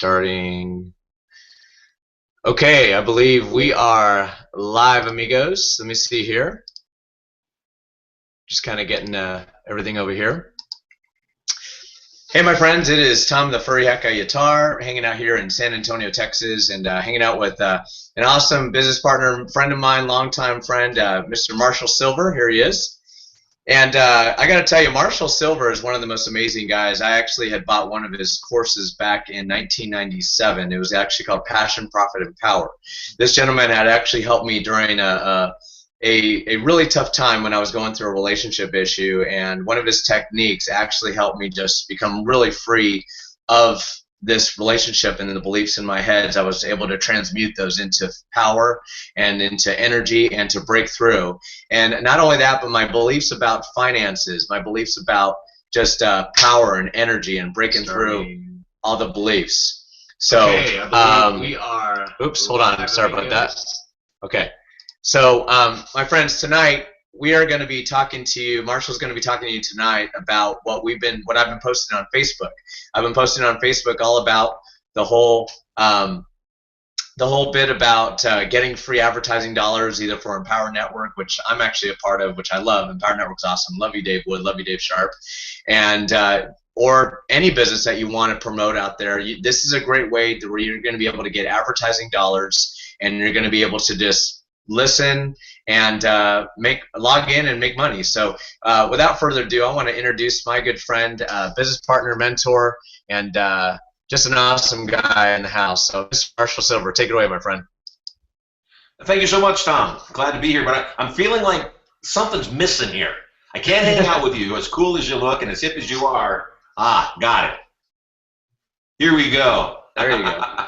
Starting. Okay, I believe we are live, amigos. Let me see here. Just kind of getting everything over here. Hey, my friends, it is Tom the Furry Hacker Yatar, hanging out here in San Antonio, Texas, and hanging out with an awesome business partner, friend of mine, longtime friend, Mr. Marshall Sylver. Here he is. And I got to tell you, Marshall Sylver is one of the most amazing guys. I actually had bought one of his courses back in 1997. It was actually called Passion, Profit, and Power. This gentleman had actually helped me during a really tough time when I was going through a relationship issue, and one of his techniques actually helped me just become really free of this relationship and the beliefs in my head. I was able to transmute those into power and into energy and to break through. And not only that, but my beliefs about finances, my beliefs about just power and energy and breaking through all the beliefs. So, okay, I believe we are. Oops, hold on. Sorry about that. Okay. So, my friends, tonight we are going to be talking to you. Marshall's going to be talking to you tonight about what I've been posting on Facebook. I've been posting on Facebook all about the whole bit about getting free advertising dollars, either for Empower Network, which I'm actually a part of, which I love. Empower Network's awesome. Love you, Dave Wood. Love you, Dave Sharp. And or any business that you want to promote out there. This is a great way where you're going to be able to get advertising dollars, and you're going to be able to just listen and log in and make money. So without further ado, I want to introduce my good friend, business partner, mentor, and just an awesome guy in the house. So Mr. Marshall Sylver, take it away, my friend. Thank you so much, Tom. Glad to be here, but I'm feeling like something's missing here. I can't hang out with you, as cool as you look and as hip as you are. Ah, got it. Here we go. There you go.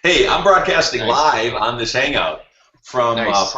Hey, I'm broadcasting live on this Hangout from Nice.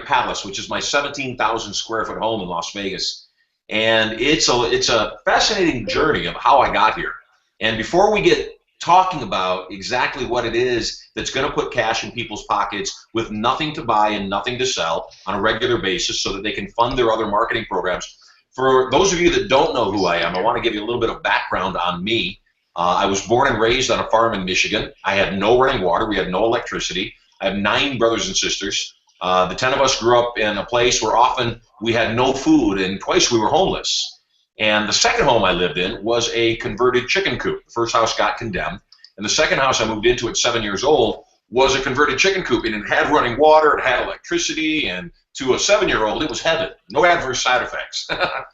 Palace, which is my 17,000 square foot home in Las Vegas. And it's a fascinating journey of how I got here. And before we get talking about exactly what it is that's going to put cash in people's pockets with nothing to buy and nothing to sell on a regular basis so that they can fund their other marketing programs, for those of you that don't know who I am, I want to give you a little bit of background on me. I was born and raised on a farm in Michigan. I had no running water. We had no electricity. I have 9 brothers and sisters. The 10 of us grew up in a place where often we had no food, and twice we were homeless. And the second home I lived in was a converted chicken coop. The first house got condemned, and the second house I moved into at 7 years old was a converted chicken coop, and it had running water, it had electricity, and to a 7-year-old, it was heaven. No adverse side effects,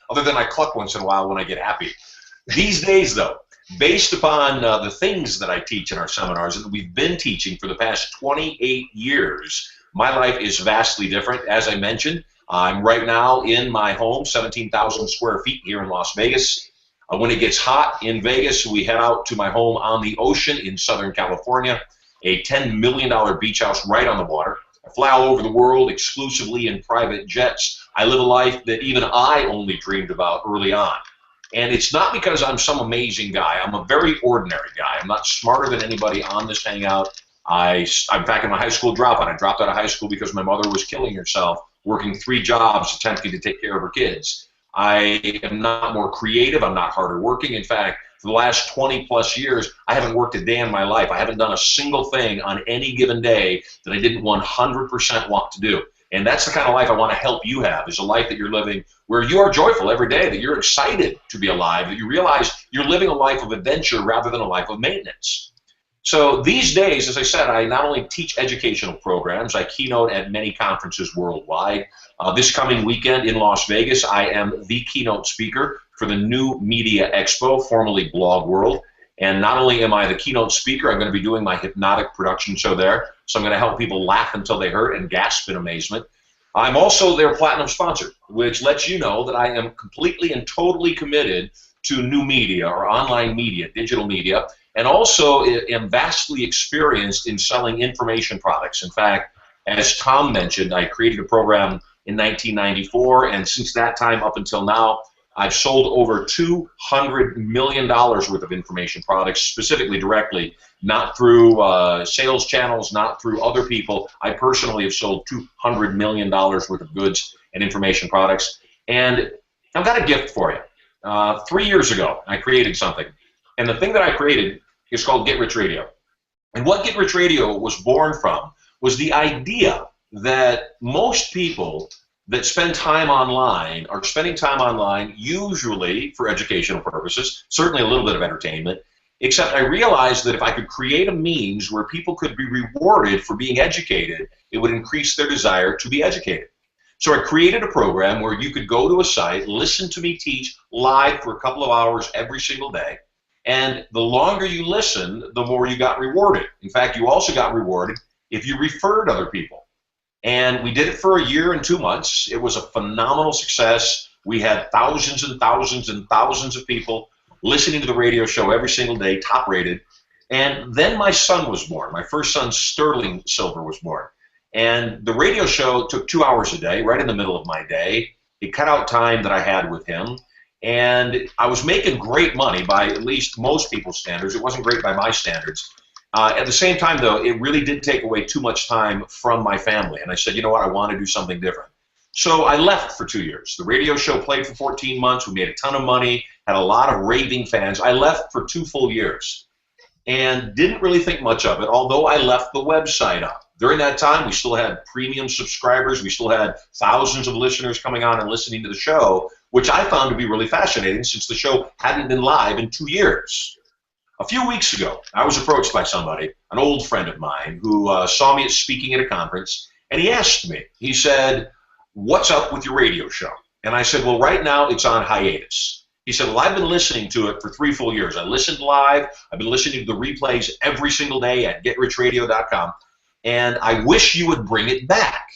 other than I cluck once in a while when I get happy. These days, though, based upon the things that I teach in our seminars and that we've been teaching for the past 28 years, my life is vastly different. As I mentioned, I'm right now in my home, 17,000 square feet here in Las Vegas. When it gets hot in Vegas, we head out to my home on the ocean in Southern California, a $10 million beach house right on the water. I fly all over the world exclusively in private jets. I live a life that even I only dreamed about early on. And it's not because I'm some amazing guy. I'm a very ordinary guy. I'm not smarter than anybody on this Hangout. I'm back in my high school dropout. I dropped out of high school because my mother was killing herself, working 3 jobs, attempting to take care of her kids. I am not more creative. I'm not harder working. In fact, for the last 20-plus years, I haven't worked a day in my life. I haven't done a single thing on any given day that I didn't 100% want to do. And that's the kind of life I want to help you have, is a life that you're living where you are joyful every day, that you're excited to be alive, that you realize you're living a life of adventure rather than a life of maintenance. So these days, as I said, I not only teach educational programs, I keynote at many conferences worldwide. This coming weekend in Las Vegas, I am the keynote speaker for the New Media Expo, formerly Blog World. And not only am I the keynote speaker, I'm going to be doing my hypnotic production show there. So I'm going to help people laugh until they hurt and gasp in amazement. I'm also their platinum sponsor, which lets you know that I am completely and totally committed to new media or online media, digital media, and also am vastly experienced in selling information products. In fact, as Tom mentioned, I created a program in 1994, and since that time up until now, I've sold over $200 million worth of information products, specifically directly, not through sales channels, not through other people. I personally have sold $200 million worth of goods and information products. And I've got a gift for you. 3 years ago, I created something. And the thing that I created is called Get Rich Radio. And what Get Rich Radio was born from was the idea that most people that spend time online are spending time online usually for educational purposes, certainly a little bit of entertainment, except I realized that if I could create a means where people could be rewarded for being educated, it would increase their desire to be educated. So I created a program where you could go to a site, listen to me teach live for a couple of hours every single day, and the longer you listened, the more you got rewarded. In fact, you also got rewarded if you referred other people. And we did it for a year and 2 months. It was a phenomenal success. We had thousands and thousands and thousands of people listening to the radio show every single day, top rated. And then my son was born. My first son, Sterling Sylver, was born. And the radio show took 2 hours a day, right in the middle of my day. It cut out time that I had with him. And I was making great money by at least most people's standards. It wasn't great by my standards. At the same time, though, it really did take away too much time from my family. And I said, you know what, I want to do something different. So I left for 2 years. The radio show played for 14 months. We made a ton of money, had a lot of raving fans. I left for 2 full years and didn't really think much of it, although I left the website up. During that time, we still had premium subscribers. We still had thousands of listeners coming on and listening to the show, which I found to be really fascinating since the show hadn't been live in 2 years. A few weeks ago, I was approached by somebody, an old friend of mine, who saw me speaking at a conference, and he asked me, he said, what's up with your radio show? And I said, well, right now it's on hiatus. He said, well, I've been listening to it for 3 full years. I listened live. I've been listening to the replays every single day at GetRichRadio.com, and I wish you would bring it back.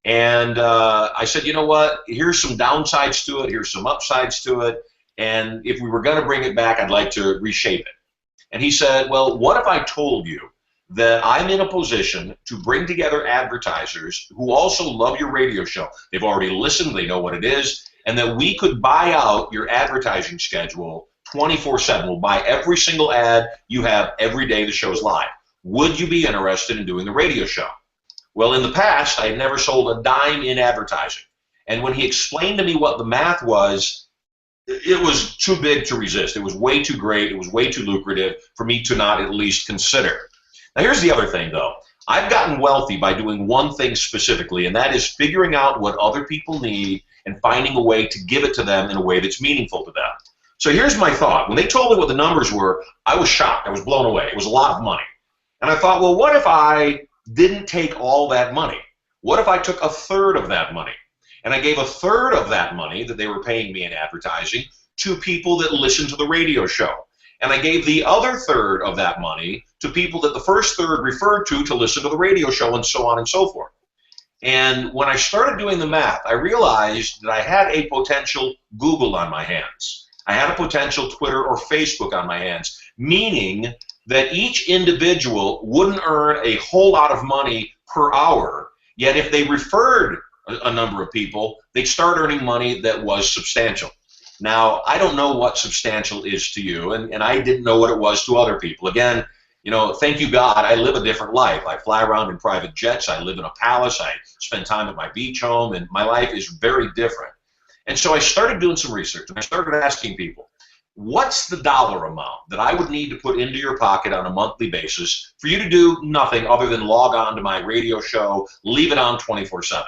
And I said, you know what, here's some downsides to it, here's some upsides to it, and if we were going to bring it back, I'd like to reshape it. And he said, well, what if I told you that I'm in a position to bring together advertisers who also love your radio show? They've already listened, they know what it is, and that we could buy out your advertising schedule 24/7. We'll buy every single ad you have every day the show's live. Would you be interested in doing the radio show? Well, in the past, I had never sold a dime in advertising. And when he explained to me what the math was, it was too big to resist. It was way too great. It was way too lucrative for me to not at least consider. Now, here's the other thing, though. I've gotten wealthy by doing one thing specifically, and that is figuring out what other people need and finding a way to give it to them in a way that's meaningful to them. So here's my thought. When they told me what the numbers were, I was shocked. I was blown away. It was a lot of money. And I thought, well, what if I didn't take all that money? What if I took a third of that money? And I gave a third of that money that they were paying me in advertising to people that listened to the radio show. And I gave the other third of that money to people that the first third referred to listen to the radio show, and so on and so forth. And when I started doing the math, I realized that I had a potential Google on my hands. I had a potential Twitter or Facebook on my hands, meaning that each individual wouldn't earn a whole lot of money per hour, yet if they referred a number of people, they'd start earning money that was substantial. Now, I don't know what substantial is to you, and I didn't know what it was to other people. Again, you know, thank you, God, I live a different life. I fly around in private jets. I live in a palace. I spend time at my beach home, and my life is very different. And so I started doing some research, and I started asking people, what's the dollar amount that I would need to put into your pocket on a monthly basis for you to do nothing other than log on to my radio show, leave it on 24/7?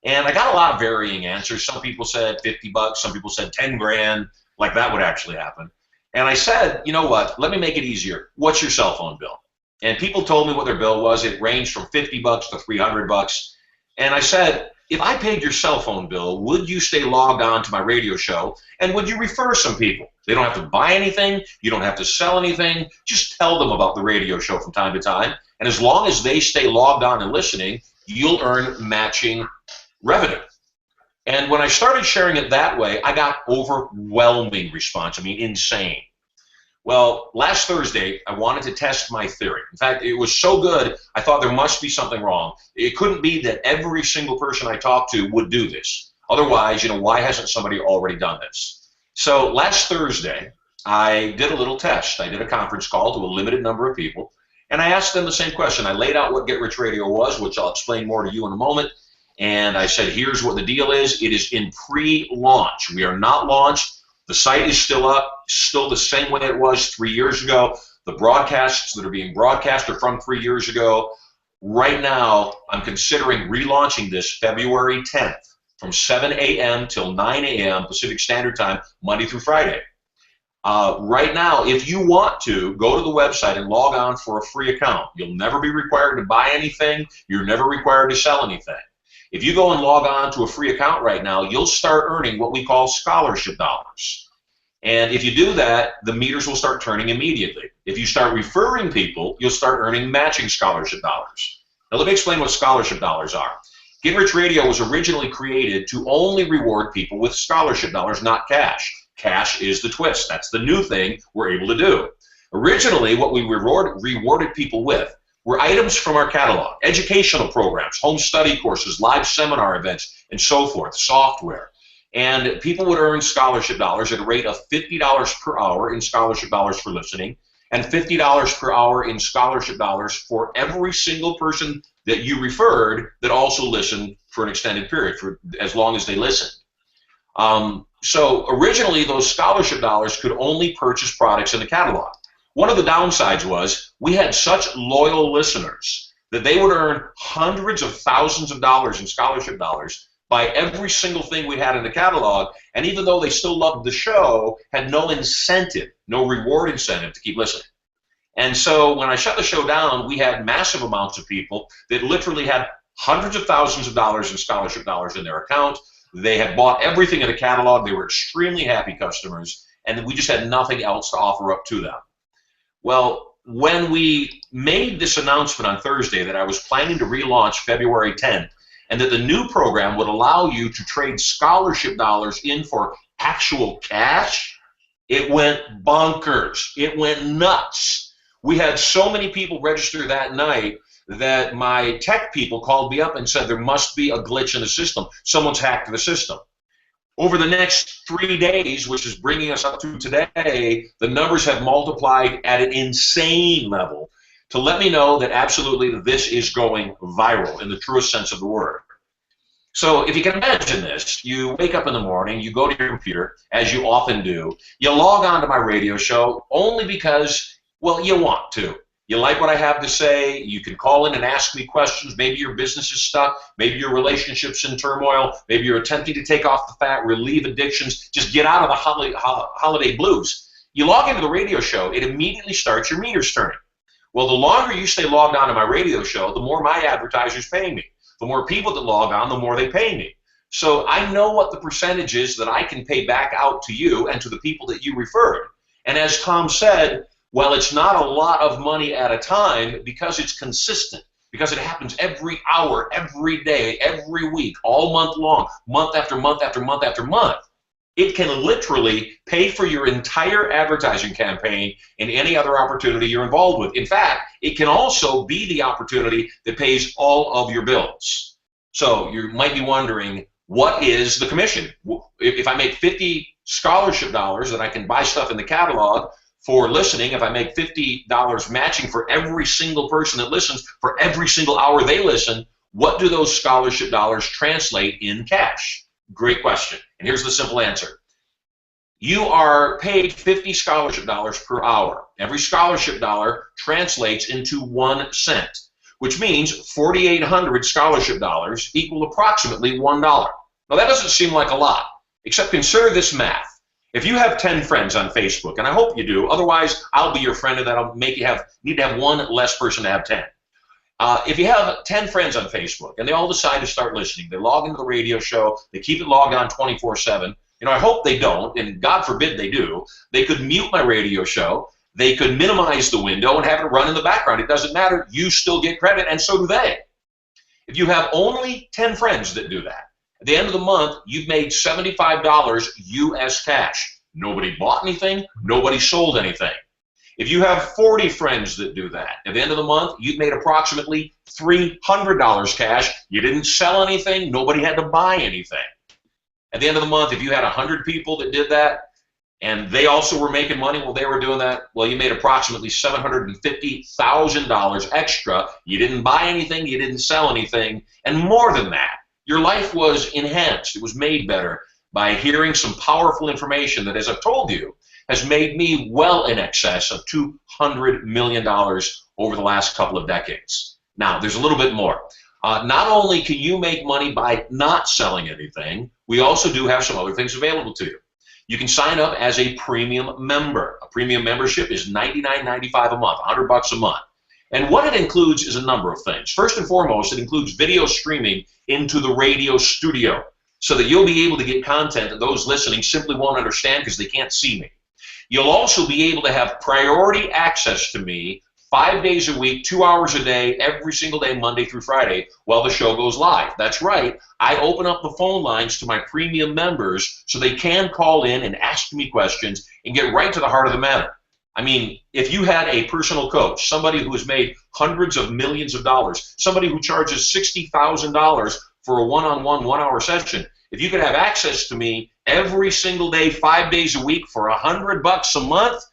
And I got a lot of varying answers. Some people said 50 bucks, some people said 10 grand, like that would actually happen. And I said, you know what, let me make it easier. What's your cell phone bill? And people told me what their bill was. It ranged from 50 bucks to 300 bucks. And I said, if I paid your cell phone bill, would you stay logged on to my radio show? And would you refer some people? They don't have to buy anything. You don't have to sell anything. Just tell them about the radio show from time to time. And as long as they stay logged on and listening, you'll earn matching revenue. And when I started sharing it that way, I got overwhelming response. I mean, insane. Well, last Thursday, I wanted to test my theory. In fact, it was so good, I thought there must be something wrong. It couldn't be that every single person I talked to would do this. Otherwise, you know, why hasn't somebody already done this? So last Thursday, I did a little test. I did a conference call to a limited number of people, and I asked them the same question. I laid out what Get Rich Radio was, which I'll explain more to you in a moment. And I said, here's what the deal is. It is in pre-launch. We are not launched. The site is still up, still the same way it was 3 years ago. the broadcasts that are being broadcast are from 3 years ago. Right now, I'm considering relaunching this February 10th from 7 a.m. till 9 a.m. Pacific Standard Time, Monday through Friday. Right now, if you want to, go to the website and log on for a free account. You'll never be required to buy anything. You're never required to sell anything. If you go and log on to a free account right now, you'll start earning what we call scholarship dollars. And if you do that, the meters will start turning immediately. If you start referring people, you'll start earning matching scholarship dollars. Now, let me explain what scholarship dollars are. Get Rich Radio was originally created to only reward people with scholarship dollars, not cash. Cash is the twist. That's the new thing we're able to do. Originally, what we rewarded people with were items from our catalog, educational programs, home study courses, live seminar events, and so forth, software. And people would earn scholarship dollars at a rate of $50 per hour in scholarship dollars for listening, and $50 per hour in scholarship dollars for every single person that you referred that also listened for an extended period, for as long as they listened. So originally, those scholarship dollars could only purchase products in the catalog. One of the downsides was we had such loyal listeners that they would earn hundreds of thousands of dollars in scholarship dollars by every single thing we had in the catalog, and even though they still loved the show, had no incentive, no reward incentive to keep listening. And so when I shut the show down, we had massive amounts of people that literally had hundreds of thousands of dollars in scholarship dollars in their account. They had bought everything in the catalog. They were extremely happy customers, and we just had nothing else to offer up to them. Well, when we made this announcement on Thursday that I was planning to relaunch February 10th, and that the new program would allow you to trade scholarship dollars in for actual cash, it went bonkers. It went nuts. We had so many people register that night that my tech people called me up and said there must be a glitch in the system. Someone's hacked the system. Over the next 3 days, which is bringing us up to today, the numbers have multiplied at an insane level to let me know that absolutely this is going viral in the truest sense of the word. So if you can imagine this, you wake up in the morning, you go to your computer, as you often do, you log on to my radio show only because, well, you want to. You like what I have to say, you can call in and ask me questions, maybe your business is stuck, maybe your relationship's in turmoil, maybe you're attempting to take off the fat, relieve addictions, just get out of the holiday blues. You log into the radio show, it immediately starts your meters turning. Well, the longer you stay logged on to my radio show, the more my advertisers pay me. The more people that log on, the more they pay me. So I know what the percentage is that I can pay back out to you and to the people that you referred. And as Tom said, well, it's not a lot of money at a time because it's consistent, because it happens every hour, every day, every week, all month long, month after month after month after month. It can literally pay for your entire advertising campaign and any other opportunity you're involved with. In fact, it can also be the opportunity that pays all of your bills. So you might be wondering, what is the commission? If I make 50 scholarship dollars, then I can buy stuff in the catalog for listening. If I make $50 matching for every single person that listens, for every single hour they listen, what do those scholarship dollars translate in cash? Great question. And here's the simple answer. You are paid 50 scholarship dollars per hour. Every scholarship dollar translates into 1 cent, which means 4,800 scholarship dollars equal approximately $1. Now that doesn't seem like a lot, except consider this math. If you have 10 friends on Facebook, and I hope you do, otherwise I'll be your friend and that'll make you need to have one less person to have 10. If you have 10 friends on Facebook and they all decide to start listening, they log into the radio show, they keep it logged on 24/7, I hope they don't, and God forbid they do, they could mute my radio show, they could minimize the window and have it run in the background. It doesn't matter, you still get credit, and so do they. If you have only 10 friends that do that, at the end of the month, you've made $75 US cash. Nobody bought anything, nobody sold anything. If you have 40 friends that do that, at the end of the month, you've made approximately $300 cash. You didn't sell anything, nobody had to buy anything. At the end of the month, if you had 100 people that did that, and they also were making money while they were doing that, well, you made approximately $750,000 extra. You didn't buy anything, you didn't sell anything, and more than that, your life was enhanced. It was made better by hearing some powerful information that, as I've told you, has made me well in excess of $200 million over the last couple of decades. Now, there's a little bit more. Not only can you make money by not selling anything, we also do have some other things available to you. You can sign up as a premium member. A premium membership is $99.95 a month, $100 a month. And what it includes is a number of things. First and foremost, it includes video streaming into the radio studio so that you'll be able to get content that those listening simply won't understand because they can't see me. You'll also be able to have priority access to me 5 days a week, 2 hours a day, every single day, Monday through Friday, while the show goes live. That's right. I open up the phone lines to my premium members so they can call in and ask me questions and get right to the heart of the matter. I mean, if you had a personal coach, somebody who has made hundreds of millions of dollars, somebody who charges $60,000 for a one-on-one, 1 hour session, if you could have access to me every single day, 5 days a week for $100 a month,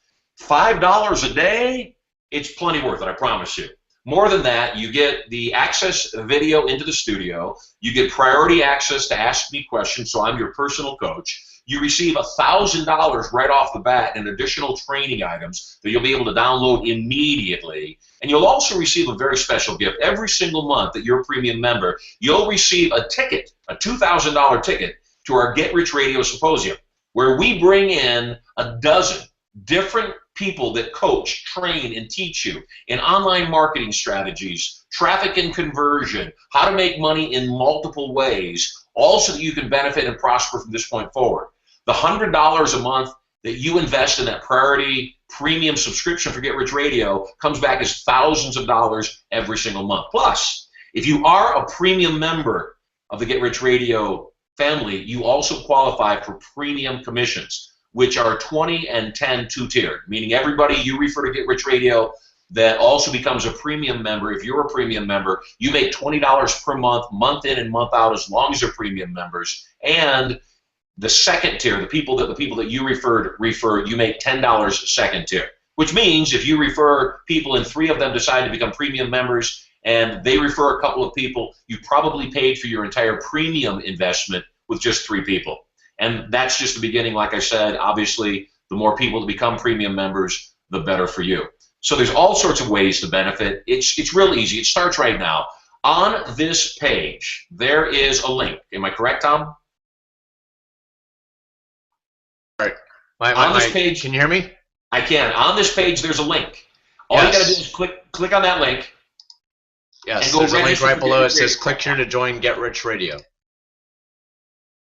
$5 a day, it's plenty worth it, I promise you. More than that, you get the access video into the studio. You get priority access to ask me questions, so I'm your personal coach. You receive $1,000 right off the bat in additional training items that you'll be able to download immediately. And you'll also receive a very special gift. Every single month that you're a premium member, you'll receive a ticket, a $2,000 ticket, to our Get Rich Radio Symposium, where we bring in a dozen different people that coach, train, and teach you in online marketing strategies, traffic and conversion, how to make money in multiple ways, all so that you can benefit and prosper from this point forward. The $100 a month that you invest in that priority premium subscription for Get Rich Radio comes back as thousands of dollars every single month. Plus, if you are a premium member of the Get Rich Radio family, you also qualify for premium commissions, which are 20 and 10 two-tiered, meaning everybody you refer to Get Rich Radio that also becomes a premium member. If you're a premium member, you make $20 per month, month in and month out, as long as they're premium members. And the second tier, the people that you refer, you make $10 second tier, which means if you refer people and 3 of them decide to become premium members and they refer a couple of people, you probably paid for your entire premium investment with just 3 people. And that's just the beginning. Like I said, obviously, the more people that become premium members, the better for you. So there's all sorts of ways to benefit. It's real easy. It starts right now. On this page, there is a link. Am I correct, Tom? All right. On this page, can you hear me? I can. On this page, there's a link. All you got to do is click on that link. Yes, and go there's a link right below. It says, Radio. click here to join Get Rich Radio.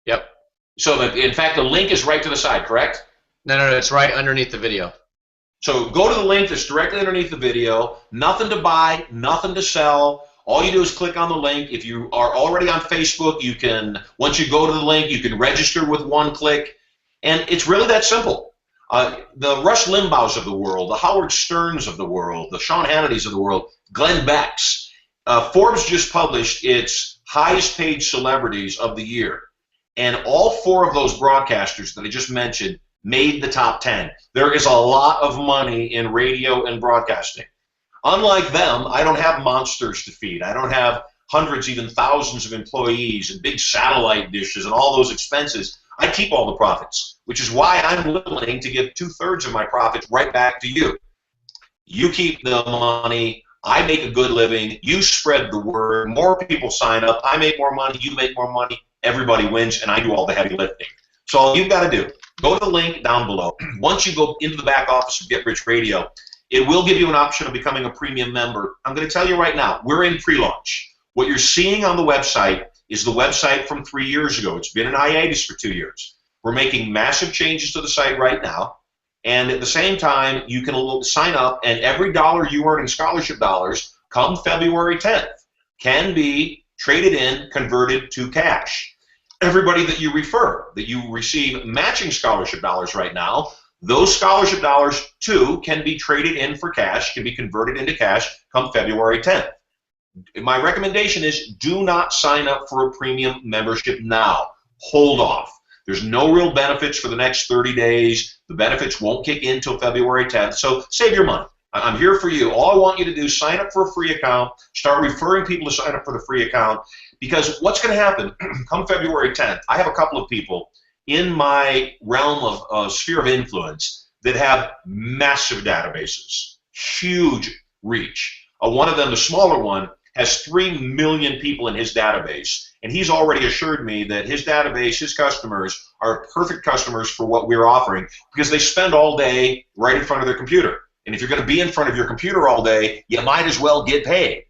Yep. So, in fact, the link is right to the side, correct? No, it's right underneath the video. So go to the link that's directly underneath the video. Nothing to buy, nothing to sell. All you do is click on the link. If you are already on Facebook, you can, once you go to the link, you can register with 1 click. And it's really that simple. The Rush Limbaughs of the world, the Howard Sterns of the world, the Sean Hannitys of the world, Glenn Beck's. Forbes just published its highest paid celebrities of the year. And all 4 of those broadcasters that I just mentioned made the top 10. There is a lot of money in radio and broadcasting. Unlike them, I don't have monsters to feed. I don't have hundreds, even thousands of employees and big satellite dishes and all those expenses. I keep all the profits, which is why I'm willing to give 2/3 of my profits right back to you. You keep the money. I make a good living. You spread the word. More people sign up. I make more money. You make more money. Everybody wins, and I do all the heavy lifting. So all you've got to do, go to the link down below. Once you go into the back office of Get Rich Radio, it will give you an option of becoming a premium member. I'm going to tell you right now, we're in pre-launch. What you're seeing on the website is the website from 3 years ago. It's been in hiatus for 2 years. We're making massive changes to the site right now. And at the same time, you can sign up, and every dollar you earn in scholarship dollars come February 10th can be traded in, converted to cash. Everybody that you refer, that you receive matching scholarship dollars right now, those scholarship dollars, too, can be traded in for cash, can be converted into cash come February 10th. My recommendation is do not sign up for a premium membership now. Hold off. There's no real benefits for the next 30 days. The benefits won't kick in until February 10th, so save your money. I'm here for you. All I want you to do is sign up for a free account, start referring people to sign up for the free account, because what's going to happen come February 10th, I have a couple of people in my realm of sphere of influence that have massive databases, huge reach. One of them, the smaller one, has 3 million people in his database, and he's already assured me that his database, his customers, are perfect customers for what we're offering because they spend all day right in front of their computer. And if you're going to be in front of your computer all day, you might as well get paid.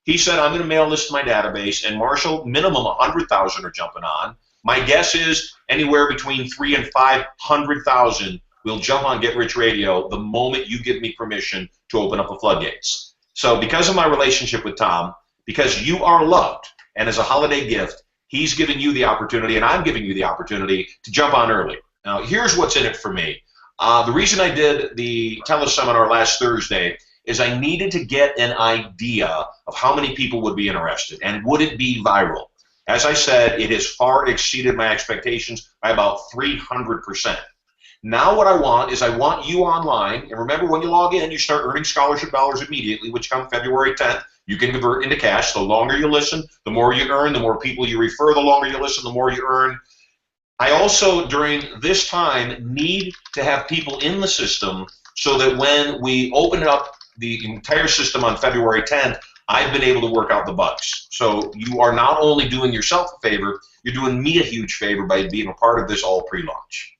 He said, I'm going to mail this to my database, and Marshall, minimum 100,000 are jumping on. My guess is anywhere between 300,000 and 500,000 will jump on Get Rich Radio the moment you give me permission to open up the floodgates. So because of my relationship with Tom, because you are loved, and as a holiday gift, he's giving you the opportunity, and I'm giving you the opportunity to jump on early. Now, here's what's in it for me. The reason I did the teleseminar last Thursday is I needed to get an idea of how many people would be interested, and would it be viral? As I said, it has far exceeded my expectations by about 300%. Now what I want is I want you online, and remember when you log in, you start earning scholarship dollars immediately, which come February 10th. You can convert into cash. The longer you listen, the more you earn. The more people you refer, the longer you listen, the more you earn. I also, during this time, need to have people in the system so that when we open up the entire system on February 10th, I've been able to work out the bugs. So you are not only doing yourself a favor, you're doing me a huge favor by being a part of this all pre-launch.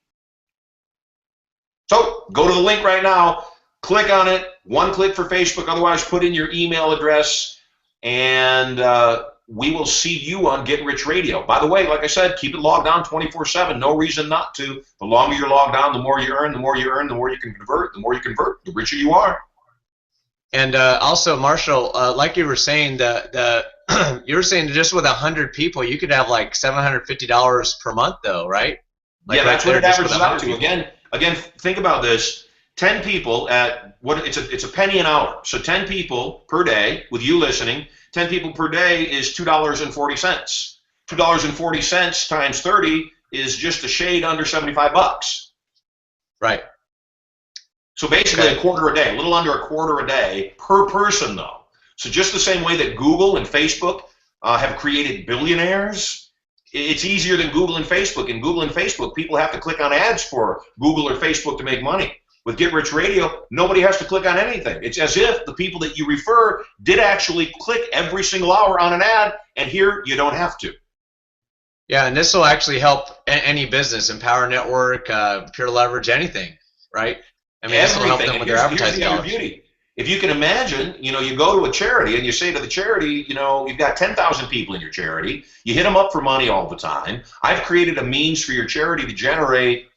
So go to the link right now, click on it, one click for Facebook, otherwise put in your email address, and we will see you on Get Rich Radio. By the way, like I said, keep it logged on 24/7, no reason not to. The longer you're logged on, the more you earn, the more you earn, the more you can convert, the more you convert, the richer you are. And also, Marshall, like you were saying, you were saying just with 100 people, you could have like $750 per month, though, right? Like yeah, that's right what it averages out to. People. Again, think about this. 10 people at what it's a penny an hour. So 10 people per day with you listening. 10 people per day is $2.40. $2.40 times 30 is just a shade under 75 bucks. Right. So basically a quarter a day, a little under a quarter a day per person, though. So just the same way that Google and Facebook have created billionaires, it's easier than Google and Facebook. In Google and Facebook, people have to click on ads for Google or Facebook to make money. With Get Rich Radio, nobody has to click on anything. It's as if the people that you refer did actually click every single hour on an ad, and here you don't have to. Yeah, and this will actually help any business, Empower Network, Pure Leverage, anything, right? I mean, this will help them with their advertising dollars. Beauty. If you can imagine, you go to a charity and you say to the charity, you've got 10,000 people in your charity. You hit them up for money all the time. I've created a means for your charity to generate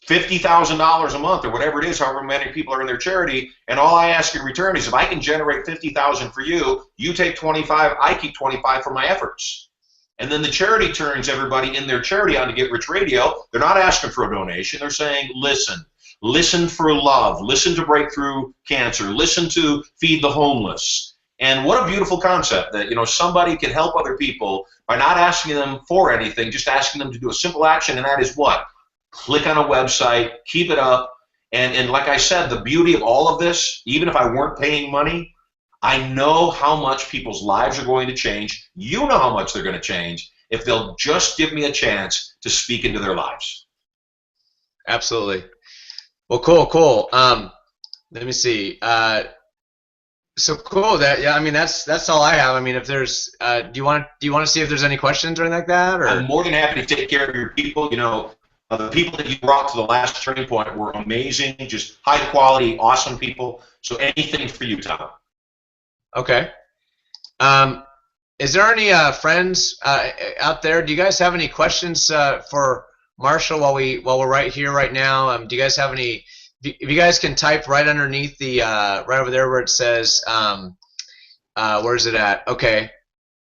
$50,000 a month or whatever it is, however many people are in their charity, and all I ask in return is if I can generate $50,000 for you, you take 25, I keep 25 for my efforts. And then the charity turns everybody in their charity on to Get Rich Radio. They're not asking for a donation. They're saying, listen for love, listen to break through cancer, listen to feed the homeless. And what a beautiful concept that somebody can help other people by not asking them for anything, just asking them to do a simple action, and that is what? Click on a website, keep it up, and like I said, the beauty of all of this, even if I weren't paying money, I know how much people's lives are going to change. You know how much they're going to change if they'll just give me a chance to speak into their lives. Absolutely. Well, cool. Let me see. So cool. I mean, that's all I have. I mean, if there's, do you want to see if there's any questions or anything like that? Or? I'm more than happy to take care of your people. The people that you brought to the last turning point were amazing, just high quality, awesome people. So anything for you, Tom. Okay. Is there any friends out there? Do you guys have any questions for Marshall while we're right here right now? Do you guys have any? If you guys can type right underneath the right over there where it says where is it at? Okay,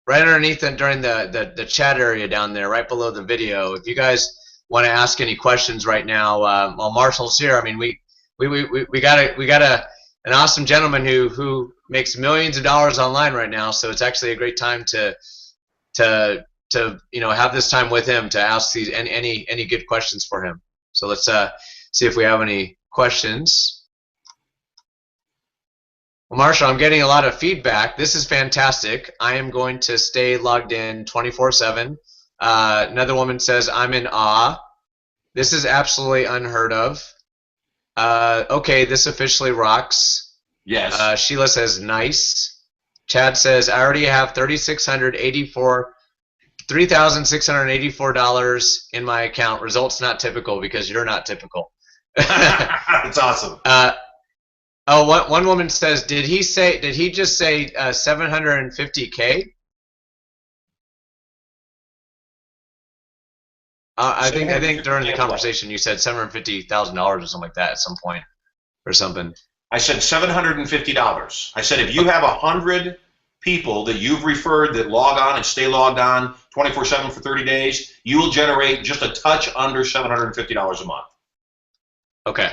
right underneath it during the chat area down there, right below the video. If you guys want to ask any questions right now, while Marshall's here, I mean we got an awesome gentleman who makes millions of dollars online right now, so it's actually a great time to have this time with him to ask these any good questions for him. So let's see if we have any questions. Well, Marshall, I'm getting a lot of feedback. This is fantastic. I am going to stay logged in 24/7. Another woman says, I'm in awe. This is absolutely unheard of. Okay, this officially rocks. Yes. Sheila says nice. Chad says I already have $3,684 in my account. Results not typical because you're not typical. That's awesome. One woman says, did he just say 750K? I think during the conversation you said $750,000 or something like that at some point or something. I said $750. I said if you have 100 people that you've referred that log on and stay logged on 24/7 for 30 days, you will generate just a touch under $750 a month. Okay.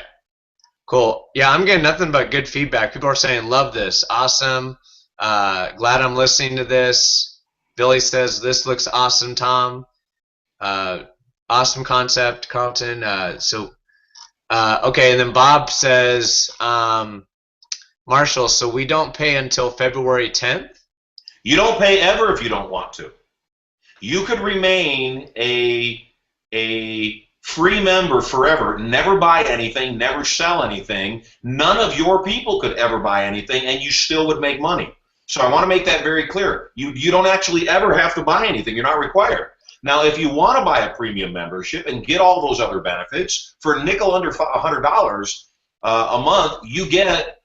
Cool. Yeah, I'm getting nothing but good feedback. People are saying, love this. Awesome. Glad I'm listening to this. Billy says, this looks awesome, Tom. Awesome concept, Carlton. Okay, and then Bob says, Marshall, so we don't pay until February 10th? You don't pay ever if you don't want to. You could remain a free member forever, never buy anything, never sell anything. None of your people could ever buy anything, and you still would make money. So I want to make that very clear. You don't actually ever have to buy anything. You're not required. Now, if you want to buy a premium membership and get all those other benefits for a nickel under $100 a month, you get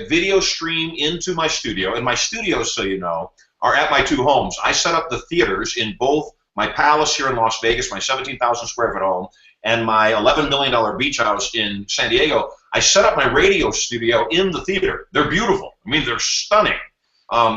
video stream into my studio. And my studios, so you know, are at my 2 homes. I set up the theaters in both my palace here in Las Vegas, my 17,000 square foot home, and my $11 million beach house in San Diego. I set up my radio studio in the theater. They're beautiful. I mean, they're stunning.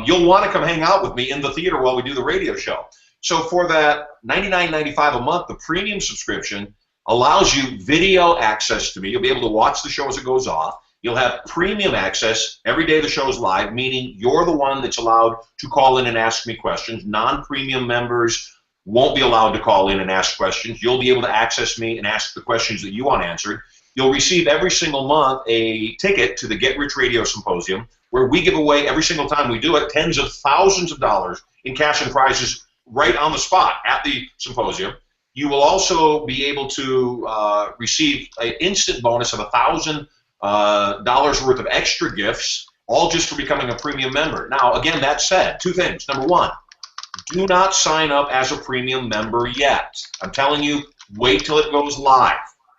You'll want to come hang out with me in the theater while we do the radio show. So for that $99.95 a month, the premium subscription allows you video access to me. You'll be able to watch the show as it goes off. You'll have premium access every day the show is live, meaning you're the one that's allowed to call in and ask me questions. Non-premium members won't be allowed to call in and ask questions. You'll be able to access me and ask the questions that you want answered. You'll receive every single month a ticket to the Get Rich Radio Symposium, where we give away every single time we do it tens of thousands of dollars in cash and prizes right on the spot at the symposium. You will also be able to receive an instant bonus of $1,000 worth of extra gifts, all just for becoming a premium member. Now, again, that said, 2 things. Number 1, do not sign up as a premium member yet. I'm telling you, wait till it goes live.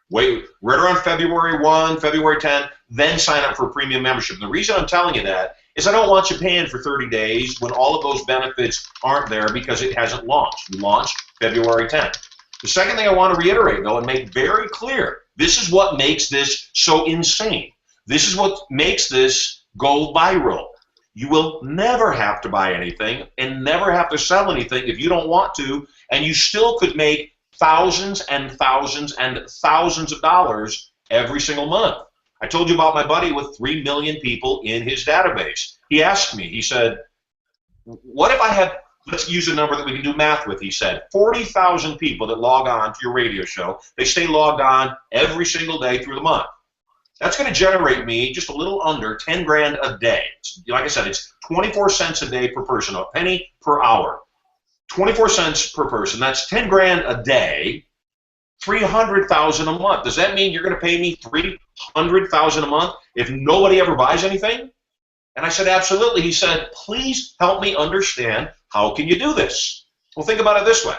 Wait right around February 1, February 10, then sign up for a premium membership. And the reason I'm telling you that is I don't want you paying for 30 days when all of those benefits aren't there because it hasn't launched. We launched February 10th. The second thing I want to reiterate, though, and make very clear, this is what makes this so insane. This is what makes this go viral. You will never have to buy anything and never have to sell anything if you don't want to, and you still could make thousands and thousands and thousands of dollars every single month. I told you about my buddy with 3 million people in his database. He asked me, he said, what if I had, let's use a number that we can do math with, he said, 40,000 people that log on to your radio show. They stay logged on every single day through the month. That's going to generate me just a little under 10 grand a day. Like I said, it's 24 cents a day per person, a penny per hour. 24 cents per person, that's 10 grand a day, 300,000 a month. Does that mean you're going to pay me 300,000 a month if nobody ever buys anything? And I said, absolutely. He said, please help me understand, how can you do this? Well, think about it this way.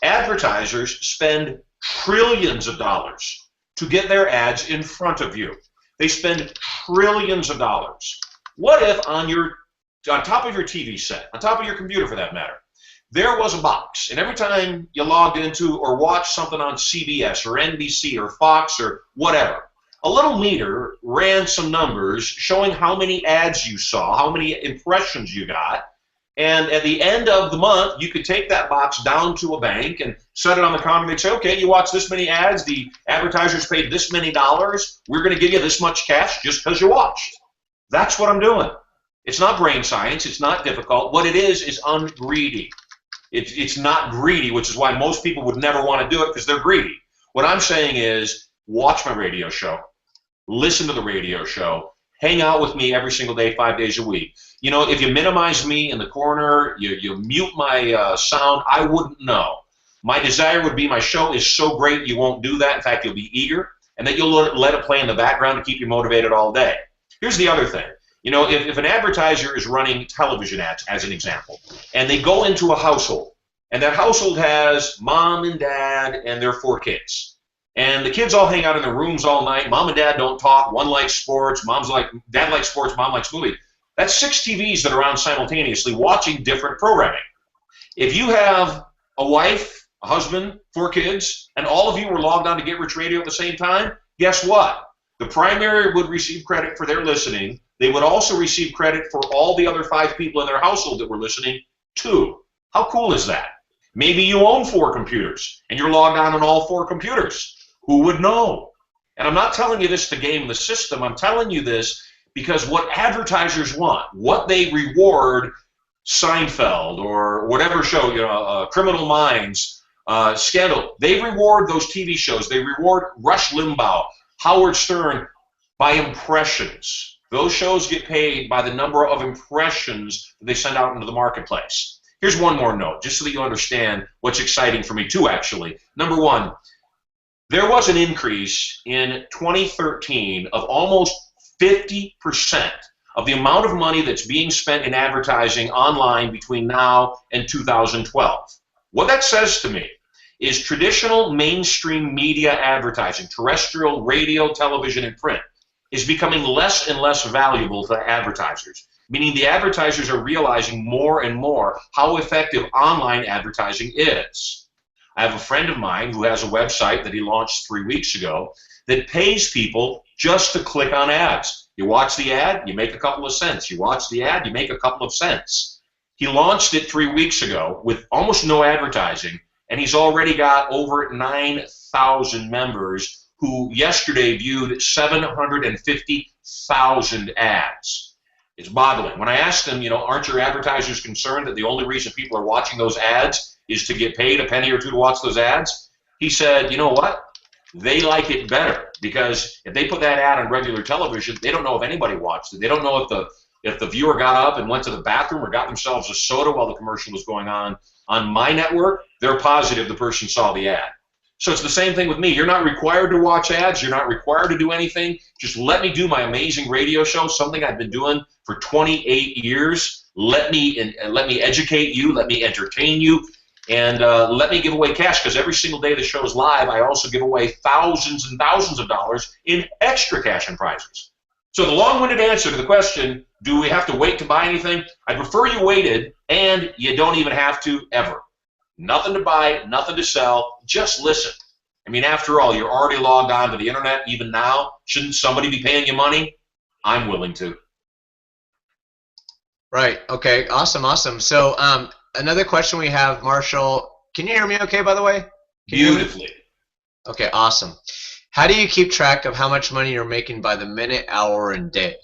Advertisers spend trillions of dollars to get their ads in front of you. They spend trillions of dollars. What if on top of your TV set, on top of your computer for that matter, there was a box, and every time you logged into or watched something on CBS or NBC or Fox or whatever, a little meter ran some numbers showing how many ads you saw, how many impressions you got, and at the end of the month, you could take that box down to a bank and set it on the counter, and they'd say, okay, you watched this many ads, the advertisers paid this many dollars, we're going to give you this much cash just because you watched. That's what I'm doing. It's not brain science, it's not difficult. What it is ungreedy. It's not greedy, which is why most people would never want to do it because they're greedy. What I'm saying is watch my radio show, listen to the radio show, hang out with me every single day, 5 days a week. You know, if you minimize me in the corner, you mute my sound, I wouldn't know. My desire would be my show is so great you won't do that. In fact, you'll be eager. and that you'll let it play in the background to keep you motivated all day. Here's the other thing. You know, if an advertiser is running television ads, as an example, and they go into a household, and that household has mom and dad and their 4 kids, and the kids all hang out in their rooms all night, mom and dad don't talk, one likes sports, dad likes sports, mom likes movies. That's 6 TVs that are on simultaneously watching different programming. If you have a wife, a husband, 4 kids, and all of you were logged on to Get Rich Radio at the same time, guess what? The primary would receive credit for their listening. They would also receive credit for all the other 5 people in their household that were listening too. How cool is that? Maybe you own 4 computers and you're logged on all 4 computers. Who would know? And I'm not telling you this to game the system. I'm telling you this because what advertisers want, what they reward Seinfeld or whatever show, you know, Criminal Minds, Scandal, they reward those TV shows. They reward Rush Limbaugh, Howard Stern by impressions. Those shows get paid by the number of impressions that they send out into the marketplace. Here's one more note, just so that you understand what's exciting for me too, actually. Number one, there was an increase in 2013 of almost 50% of the amount of money that's being spent in advertising online between now and 2012. What that says to me is traditional mainstream media advertising, terrestrial, radio, television, and print, is becoming less and less valuable to advertisers, meaning the advertisers are realizing more and more how effective online advertising is. I have a friend of mine who has a website that he launched 3 weeks ago that pays people just to click on ads. You watch the ad, you make a couple of cents. You watch the ad, you make a couple of cents. He launched it 3 weeks ago with almost no advertising, and he's already got over 9,000 members who yesterday viewed 750,000 ads. It's boggling. When I asked him, you know, aren't your advertisers concerned that the only reason people are watching those ads is to get paid a penny or two to watch those ads? He said, you know what? They like it better because if they put that ad on regular television, they don't know if anybody watched it. They don't know if the viewer got up and went to the bathroom or got themselves a soda while the commercial was going on. On my network, they're positive the person saw the ad. So it's the same thing with me. You're not required to watch ads. You're not required to do anything. Just let me do my amazing radio show, something I've been doing for 28 years. Let me educate you. Let me entertain you. And let me give away cash, because every single day the show is live, I also give away thousands and thousands of dollars in extra cash and prizes. So the long-winded answer to the question, do we have to wait to buy anything? I prefer you waited, and you don't even have to ever. Nothing to buy, nothing to sell, just listen. I mean, after all, you're already logged on to the internet even now. Shouldn't somebody be paying you money? I'm willing to. Right. Okay. Awesome. Awesome. So another question we have, Marshall. Can you hear me okay, by the way? Beautifully. Okay. Awesome. How do you keep track of how much money you're making by the minute, hour, and day?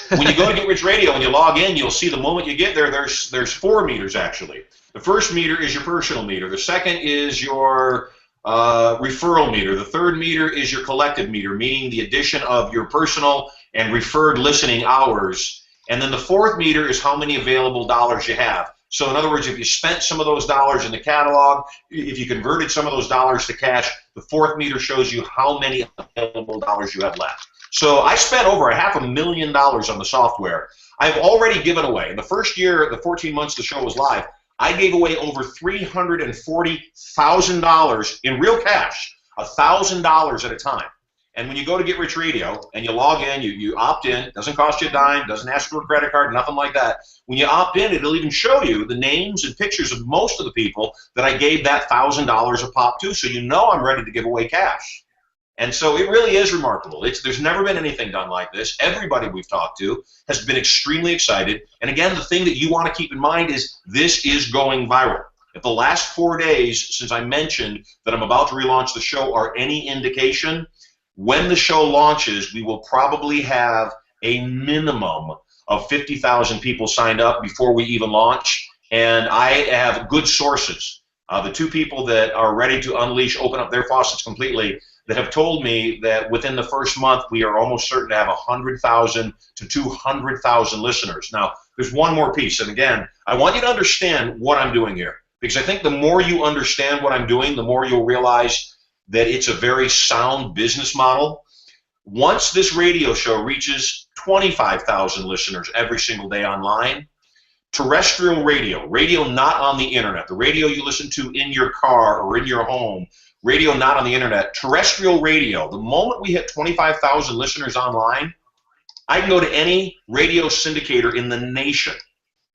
When you go to Get Rich Radio and you log in, you'll see the moment you get there, there's 4 meters, actually. The first meter is your personal meter. The second is your referral meter. The third meter is your collective meter, meaning the addition of your personal and referred listening hours. And then the fourth meter is how many available dollars you have. So in other words, if you spent some of those dollars in the catalog, if you converted some of those dollars to cash, the fourth meter shows you how many available dollars you have left. So I spent over $500,000 on the software. I've already given away, in the first year, the 14 months the show was live, I gave away over $340,000 in real cash, $1,000 at a time. And when you go to Get Rich Radio and you log in, you opt in, it doesn't cost you a dime, doesn't ask for a credit card, nothing like that. When you opt in, it'll even show you the names and pictures of most of the people that I gave that $1,000 a pop to, so you know I'm ready to give away cash. And so it really is remarkable. There's never been anything done like this. Everybody we've talked to has been extremely excited. And again, the thing that you want to keep in mind is this is going viral. If the last 4 days since I mentioned that I'm about to relaunch the show are any indication, when the show launches, we will probably have a minimum of 50,000 people signed up before we even launch. And I have good sources. The 2 people that are ready to unleash, open up their faucets completely, that have told me that within the first month we are almost certain to have 100,000 to 200,000 listeners. Now, there's one more piece, and again, I want you to understand what I'm doing here, because I think the more you understand what I'm doing, the more you'll realize that it's a very sound business model. Once this radio show reaches 25,000 listeners every single day online, terrestrial radio, radio not on the internet, the radio you listen to in your car or in your home, radio not on the internet, terrestrial radio, the moment we hit 25,000 listeners online, I can go to any radio syndicator in the nation,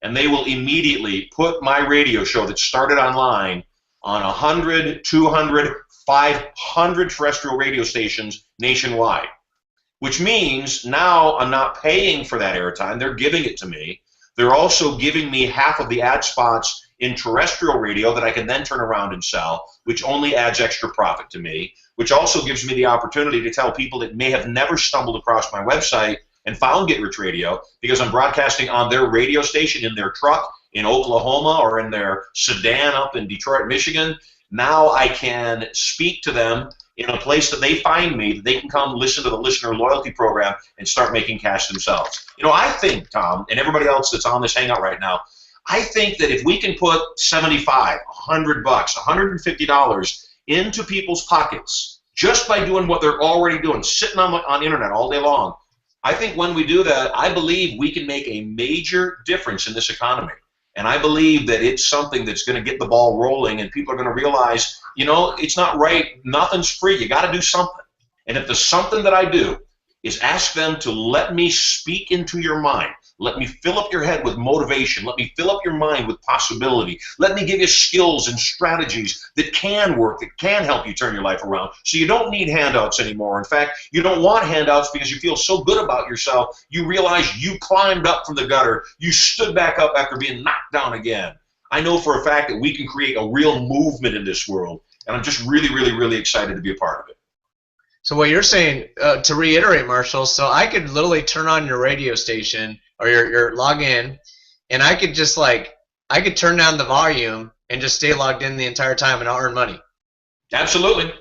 and they will immediately put my radio show that started online on 100, 200, 500 terrestrial radio stations nationwide, which means now I'm not paying for that airtime. They're giving it to me. They're also giving me half of the ad spots in terrestrial radio that I can then turn around and sell, which only adds extra profit to me, which also gives me the opportunity to tell people that may have never stumbled across my website and found Get Rich Radio because I'm broadcasting on their radio station in their truck in Oklahoma or in their sedan up in Detroit, Michigan. Now I can speak to them in a place that they find me, that they can come listen to the listener loyalty program and start making cash themselves. You know, I think, Tom, and everybody else that's on this Hangout right now, I think that if we can put $75, $100, $150 into people's pockets just by doing what they're already doing, sitting on internet all day long, I think when we do that, I believe we can make a major difference in this economy. And I believe that it's something that's going to get the ball rolling, and people are going to realize, you know, it's not right. Nothing's free. You got to do something. And if the something that I do is ask them to let me speak into your mind, let me fill up your head with motivation, let me fill up your mind with possibility, let me give you skills and strategies that can work, that can help you turn your life around, so you don't need handouts anymore. In fact, you don't want handouts because you feel so good about yourself, you realize you climbed up from the gutter, you stood back up after being knocked down again. I know for a fact that we can create a real movement in this world, and I'm just really, really, really excited to be a part of it. So what you're saying, to reiterate, Marshall, so I could literally turn on your radio station or your log in, and I could just I could turn down the volume and just stay logged in the entire time and I'll earn money. Absolutely.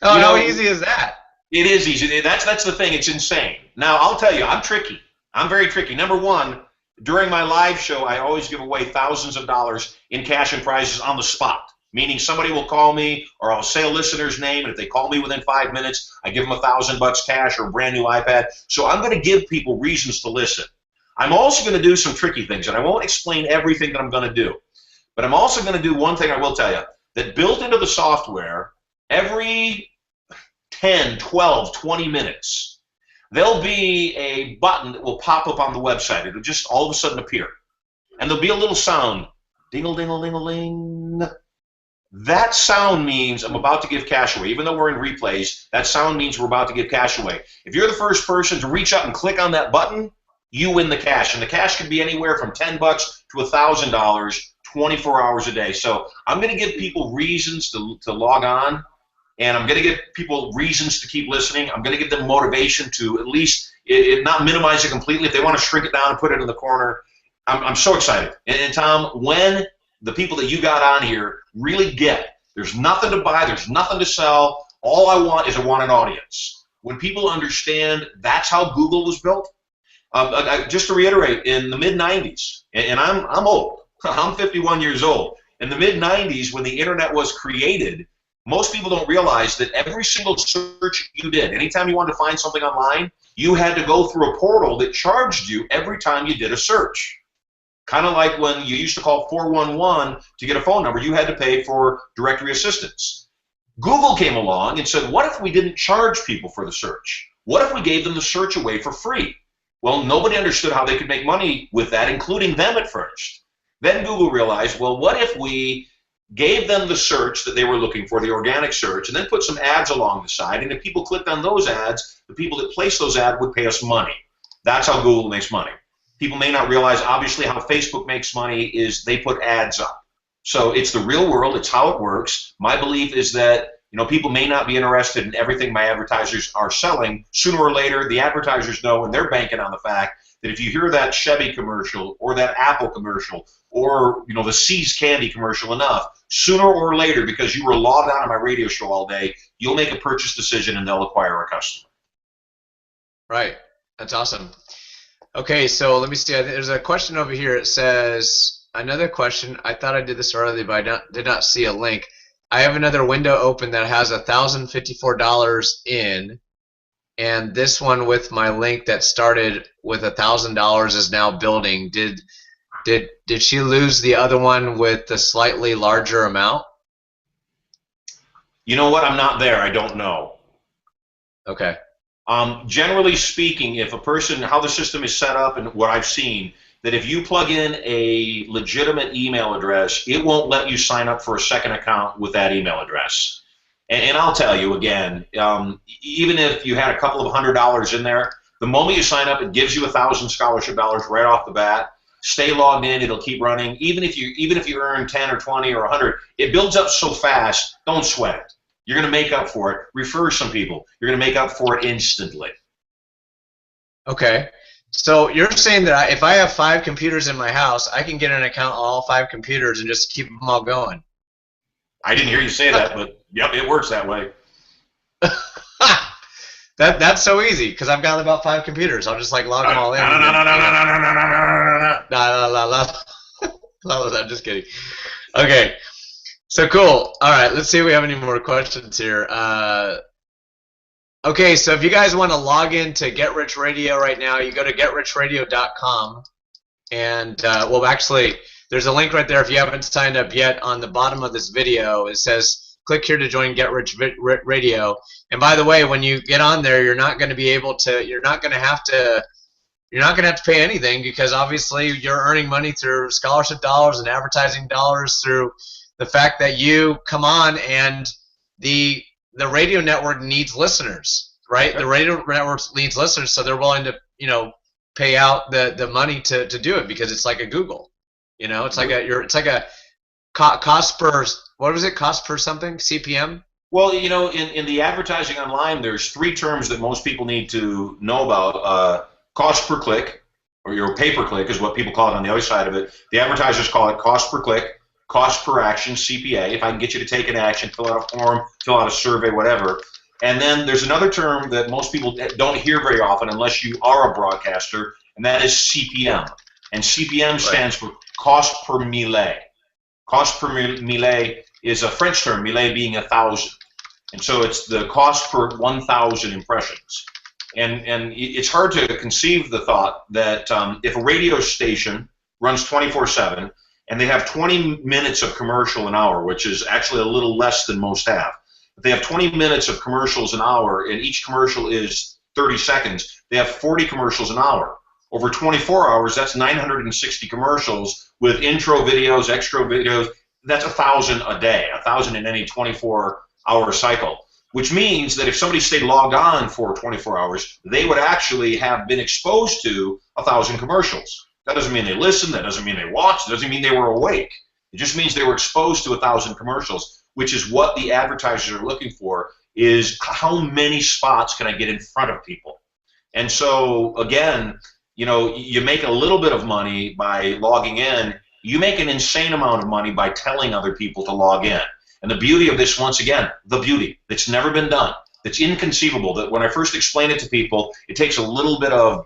How easy is that? It is easy. That's the thing. It's insane. Now, I'll tell you, I'm tricky. I'm very tricky. Number one, during my live show, I always give away thousands of dollars in cash and prizes on the spot. Meaning somebody will call me, or I'll say a listener's name, and if they call me within 5 minutes, I give them $1,000 cash or a brand new iPad. So I'm going to give people reasons to listen. I'm also going to do some tricky things, and I won't explain everything that I'm going to do. But I'm also going to do one thing I will tell you, that built into the software, every 10, 12, 20 minutes, there'll be a button that will pop up on the website. It'll just all of a sudden appear. And there'll be a little sound, dingle-dingle-dingle-ling. That sound means I'm about to give cash away. Even though we're in replays, that sound means we're about to give cash away. If you're the first person to reach out and click on that button, you win the cash. And the cash could be anywhere from $10 to $1,000, 24 hours a day. So I'm going to give people reasons to log on, and I'm going to give people reasons to keep listening. I'm going to give them motivation to at least not minimize it completely. If they want to shrink it down and put it in the corner, I'm so excited. And Tom, when the people that you got on here really get, there's nothing to buy, there's nothing to sell, all I want is I want an audience. When people understand that's how Google was built, just to reiterate, in the mid-90s, and I'm old, I'm 51 years old, in the mid-90s when the internet was created, most people don't realize that every single search you did, anytime you wanted to find something online, you had to go through a portal that charged you every time you did a search. Kind of like when you used to call 411 to get a phone number, you had to pay for directory assistance. Google came along and said, what if we didn't charge people for the search? What if we gave them the search away for free? Well, nobody understood how they could make money with that, including them at first. Then Google realized, well, what if we gave them the search that they were looking for, the organic search, and then put some ads along the side, and if people clicked on those ads, the people that placed those ads would pay us money. That's how Google makes money. People may not realize, obviously, how Facebook makes money is they put ads up. So it's the real world. It's how it works. My belief is that people may not be interested in everything my advertisers are selling. Sooner or later, the advertisers know, and they're banking on the fact that if you hear that Chevy commercial or that Apple commercial or the See's candy commercial enough, sooner or later, because you were logged on to my radio show all day, you'll make a purchase decision and they'll acquire a customer. Right. That's awesome. Okay, so let me see. There's a question over here. It says, another question. I thought I did this earlier, but I did not see a link. I have another window open that has $1,054 in, and this one with my link that started with $1,000 is now building. Did she lose the other one with the slightly larger amount? You know what? I'm not there. I don't know. Okay. Generally speaking, if a person, how the system is set up and what I've seen, that if you plug in a legitimate email address, it won't let you sign up for a second account with that email address. And I'll tell you again, even if you had a couple of $100 in there, the moment you sign up, it gives you $1,000 scholarship dollars right off the bat. Stay logged in; it'll keep running. Even if you earn 10 or 20 or 100, it builds up so fast. Don't sweat it. You're going to make up for it. Refer some people. You're going to make up for it instantly. Okay. So you're saying that if I have 5 computers in my house, I can get an account on all 5 computers and just keep them all going. I didn't hear you say that, but yep, it works that way. That's so easy because I've got about 5 computers. I'll just like log them all in. No, I'm just kidding. Okay. So cool. All right, let's see if we have any more questions here. Okay, so if you guys want to log in to Get Rich Radio right now, you go to getrichradio.com, and well, actually, there's a link right there if you haven't signed up yet. On the bottom of this video, it says click here to join Get Rich Radio. And by the way, when you get on there, you're not going to be able to. You're not going to have to pay anything because obviously you're earning money through scholarship dollars and advertising dollars through the fact that you come on, and the radio network needs listeners, right? Okay. The radio network needs listeners, so they're willing to, pay out the money to do it because it's like a Google, it's like a cost per, what was it, cost per something, CPM? Well, in the advertising online, there's 3 terms that most people need to know about. Cost per click, or your pay per click is what people call it on the other side of it. The advertisers call it cost per click. Cost per action, CPA, if I can get you to take an action, fill out a form, fill out a survey, whatever. And then there's another term that most people don't hear very often unless you are a broadcaster, and that is CPM. And CPM stands for cost per mille. Cost per mille is a French term, mille being 1,000. And so it's the cost per 1,000 impressions. And it's hard to conceive the thought that if a radio station runs 24/7, and they have 20 minutes of commercial an hour, which is actually a little less than most have. If they have 20 minutes of commercials an hour, and each commercial is 30 seconds, they have 40 commercials an hour. Over 24 hours, that's 960 commercials with intro videos, extra videos. That's 1,000 a day, 1,000 in any 24-hour cycle, which means that if somebody stayed logged on for 24 hours, they would actually have been exposed to 1,000 commercials. That doesn't mean they listened. That doesn't mean they watched. It doesn't mean they were awake. It just means they were exposed to 1,000 commercials, which is what the advertisers are looking for, is how many spots can I get in front of people. And so, again, you make a little bit of money by logging in. You make an insane amount of money by telling other people to log in. And the beauty of this, once again, the beauty, it's never been done. It's inconceivable that when I first explain it to people, it takes a little bit of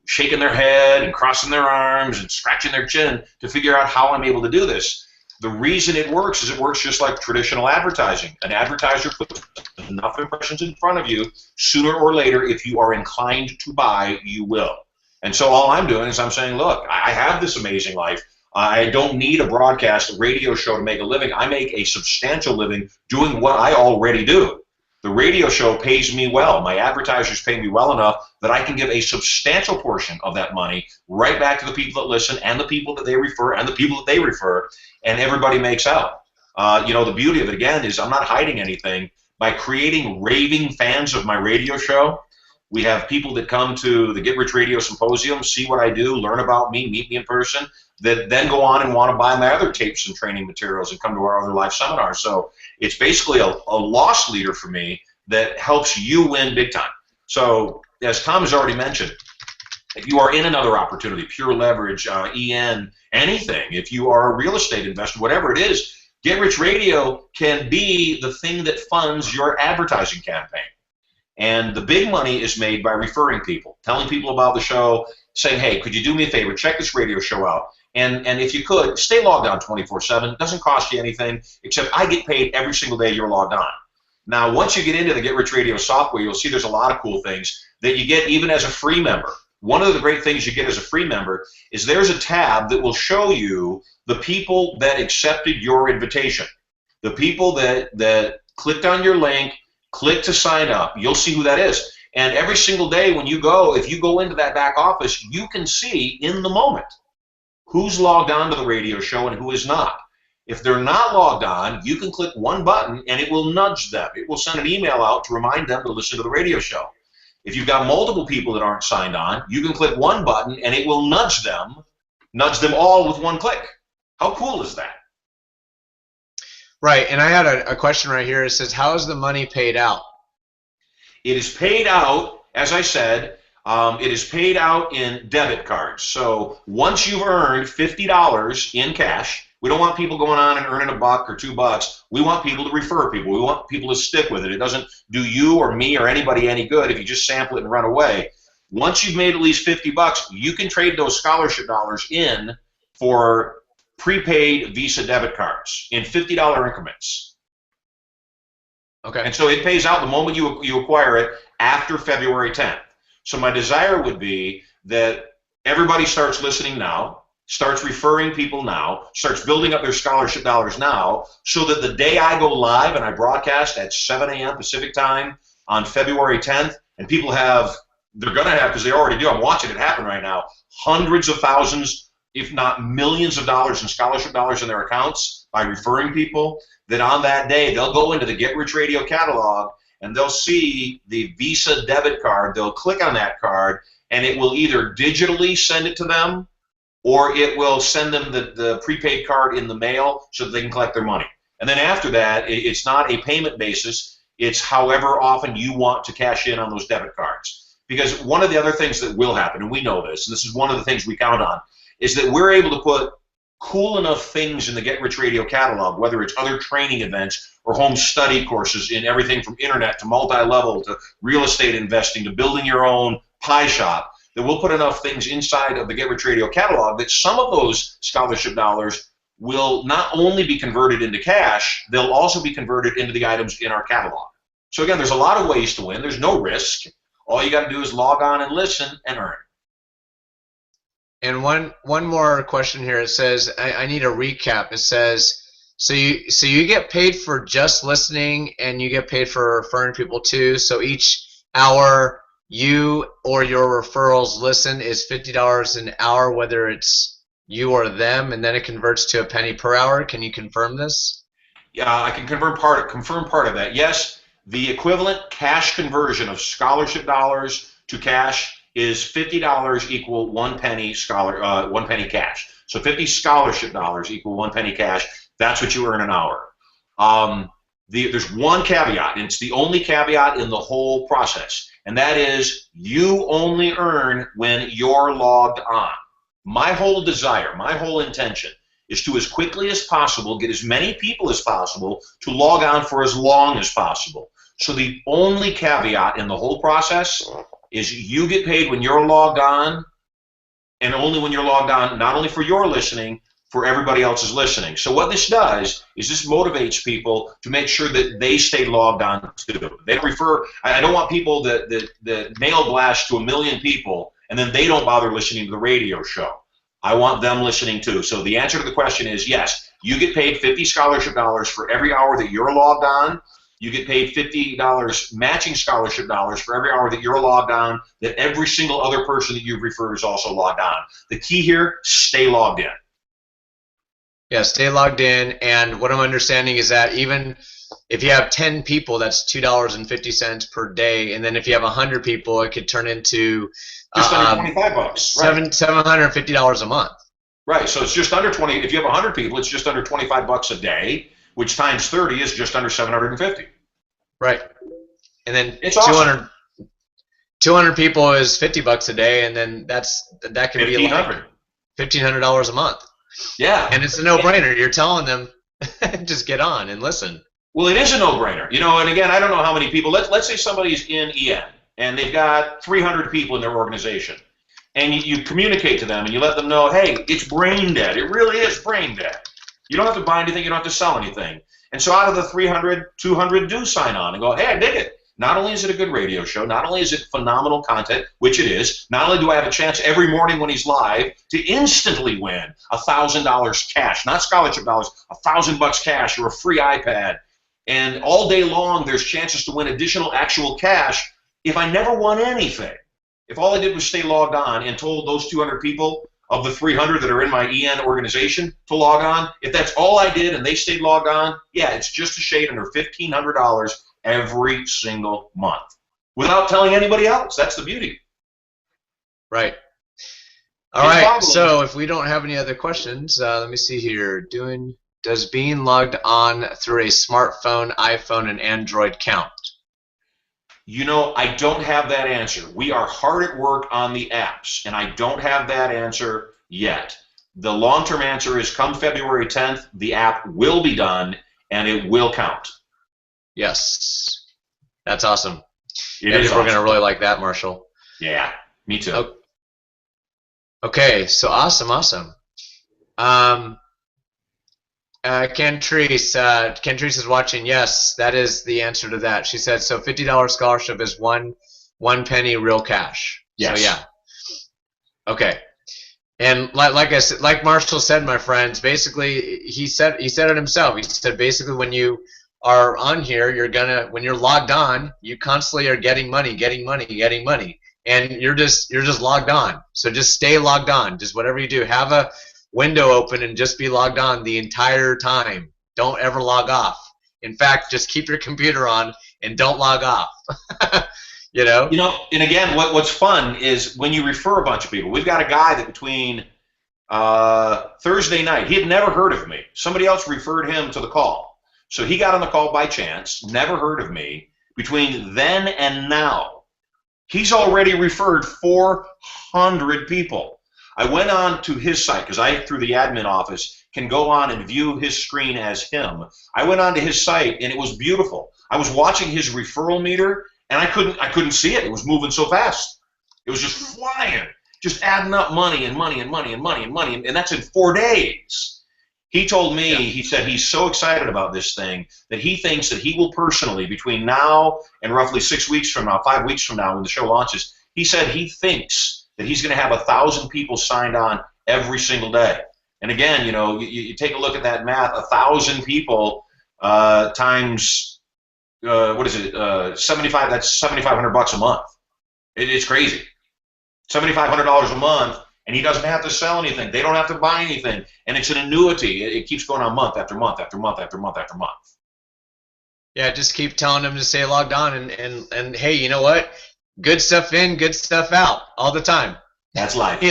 shaking their head and crossing their arms and scratching their chin to figure out how I'm able to do this. The reason it works is it works just like traditional advertising. An advertiser puts enough impressions in front of you. Sooner or later, if you are inclined to buy, you will. And so all I'm doing is I'm saying, look, I have this amazing life. I don't need a broadcast, a radio show to make a living. I make a substantial living doing what I already do. The radio show pays me well. My advertisers pay me well enough that I can give a substantial portion of that money right back to the people that listen and the people that they refer and the people that they refer, and everybody makes out. The beauty of it, again, is I'm not hiding anything. By creating raving fans of my radio show, we have people that come to the Get Rich Radio Symposium, see what I do, learn about me, meet me in person, that then go on and want to buy my other tapes and training materials and come to our other live seminars. So it's basically a loss leader for me that helps you win big time. So as Tom has already mentioned, if you are in another opportunity, pure leverage, EN, anything, if you are a real estate investor, whatever it is, Get Rich Radio can be the thing that funds your advertising campaign. And the big money is made by referring people, telling people about the show, saying, hey, could you do me a favor, check this radio show out. And if you could, stay logged on 24/7. It doesn't cost you anything, except I get paid every single day you're logged on. Now, once you get into the Get Rich Radio software, you'll see there's a lot of cool things that you get even as a free member. One of the great things you get as a free member is there's a tab that will show you the people that accepted your invitation. The people that clicked on your link, clicked to sign up. You'll see who that is. And every single day when you go, if you go into that back office, you can see in the moment who's logged on to the radio show and who is not. If they're not logged on, you can click one button and it will nudge them. It will send an email out to remind them to listen to the radio show. If you've got multiple people that aren't signed on, you can click one button and it will nudge them all with one click. How cool is that? Right, and I had a question right here. It says, how is the money paid out? It is paid out, as I said, it is paid out in debit cards. So once you've earned $50 in cash, we don't want people going on and earning $1 or $2. We want people to refer people. We want people to stick with it. It doesn't do you or me or anybody any good if you just sample it and run away. Once you've made at least $50, you can trade those scholarship dollars in for prepaid Visa debit cards in $50 increments. Okay. And so it pays out the moment you acquire it after February 10th. So my desire would be that everybody starts listening now, starts referring people now, starts building up their scholarship dollars now, so that the day I go live and I broadcast at 7 a.m. Pacific time on February 10th, and people they're going to have, because they already do, I'm watching it happen right now, hundreds of thousands, if not millions of dollars in scholarship dollars in their accounts by referring people, that on that day they'll go into the Get Rich Radio catalog and they'll see the Visa debit card. They'll click on that card and it will either digitally send it to them or it will send them the prepaid card in the mail so that they can collect their money. And then after that, it's not a payment basis. It's however often you want to cash in on those debit cards. Because one of the other things that will happen, and we know this, and this is one of the things we count on, is that we're able to put cool enough things in the Get Rich Radio catalog, whether it's other training events or home study courses in everything from internet to multi-level to real estate investing to building your own pie shop, that we'll put enough things inside of the Get Rich Radio catalog that some of those scholarship dollars will not only be converted into cash, they'll also be converted into the items in our catalog. So again, there's a lot of ways to win. There's no risk. All you got to do is log on and listen and earn. And one more question here. It says, I need a recap. It says, so you get paid for just listening and you get paid for referring people too. So each hour you or your referrals listen is $50 an hour, whether it's you or them, and then it converts to a penny per hour. Can you confirm this? Yeah, I can confirm part of that. Yes, the equivalent cash conversion of scholarship dollars to cash is $50 equal 1 penny 1 penny cash. So 50 scholarship dollars equal 1 penny cash. That's what you earn an hour. There's one caveat, and it's the only caveat in the whole process, and that is you only earn when you're logged on. My whole desire, my whole intention is to, as quickly as possible, get as many people as possible to log on for as long as possible. So the only caveat in the whole process is you get paid when you're logged on, and only when you're logged on, not only for your listening, for everybody else's listening. So what this does is this motivates people to make sure that they stay logged on too. They refer. I don't want people that mail blast to 1 million people and then they don't bother listening to the radio show. I want them listening too. So the answer to the question is yes. You get paid 50 scholarship dollars for every hour that you're logged on. You get paid $50 matching scholarship dollars for every hour that you're logged on, that every single other person that you've referred is also logged on. The key here, stay logged in. Yeah, stay logged in, and what I'm understanding is that even if you have 10 people, that's $2.50 per day, and then if you have 100 people, it could turn into just under $25, right? $750 a month. Right, so it's just under 20. If you have 100 people, it's just under $25 a day, which times 30 is just under 750. Right, and then it's 200. Awesome. 200 people is $50 a day, and then that can be like $1,500 a month. Yeah. And it's a no-brainer. You're telling them, just get on and listen. Well, it is a no-brainer. You know, and again, I don't know how many people. Let's say somebody's in EN, and they've got 300 people in their organization. and you communicate to them and you let them know, hey, it's brain dead. It really is brain dead. You don't have to buy anything. You don't have to sell anything. And so out of the 300, 200 do sign on and go, hey, I dig it. Not only is it a good radio show, not only is it phenomenal content, which it is, not only do I have a chance every morning when he's live to instantly win $1,000 cash, not scholarship dollars, $1,000 cash or a free iPad. And all day long, there's chances to win additional actual cash if I never won anything. If all I did was stay logged on and told those 200 people of the 300 that are in my EN organization to log on, if that's all I did and they stayed logged on, yeah, it's just a shade under $1,500 every single month without telling anybody else. That's the beauty. Right. All right. So if we don't have any other questions, let me see here. Does being logged on through a smartphone, iPhone, and Android count? You know, I don't have that answer. We are hard at work on the apps, and I don't have that answer yet. The long-term answer is come February 10th, the app will be done, and it will count. Yes. That's awesome. We're going to really like that, Marshall. Yeah, me too. Okay, so awesome. Kentrice is watching. Yes, that is the answer to that. She said, so $50 scholarship is one penny real cash. Yes. So yeah. Okay. And like Marshall said, my friends, basically he said it himself. He said basically when you are on here, when you're logged on, you constantly are getting money, and you're just logged on. So just stay logged on. Just whatever you do, have a window open and just be logged on the entire time. Don't ever log off. In fact, just keep your computer on and don't log off. You know, and again, what's fun is when you refer a bunch of people. We've got a guy that between Thursday night, he had never heard of me. Somebody else referred him to the call. So he got on the call by chance, never heard of me. Between then and now, he's already referred 400 people. I went on to his site because I, through the admin office, can go on and view his screen as him. I went on to his site and it was beautiful. I was watching his referral meter and I couldn't see it. It was moving so fast. It was just flying, just adding up money, and that's in 4 days. He told me, he said he's so excited about this thing that he thinks that he will personally, between now and roughly 6 weeks from now, 5 weeks from now when the show launches, he said he thinks that he's going to have 1,000 people signed on every single day. And again, you take a look at that math, 1,000 people times, what is it, 75, that's $7,500 a month. It's crazy. $7,500 a month, and he doesn't have to sell anything. They don't have to buy anything. And it's an annuity. It keeps going on month after month after month after month after month. Yeah, just keep telling them to stay logged on, and hey, you know what? Good stuff in, good stuff out, all the time. That's life.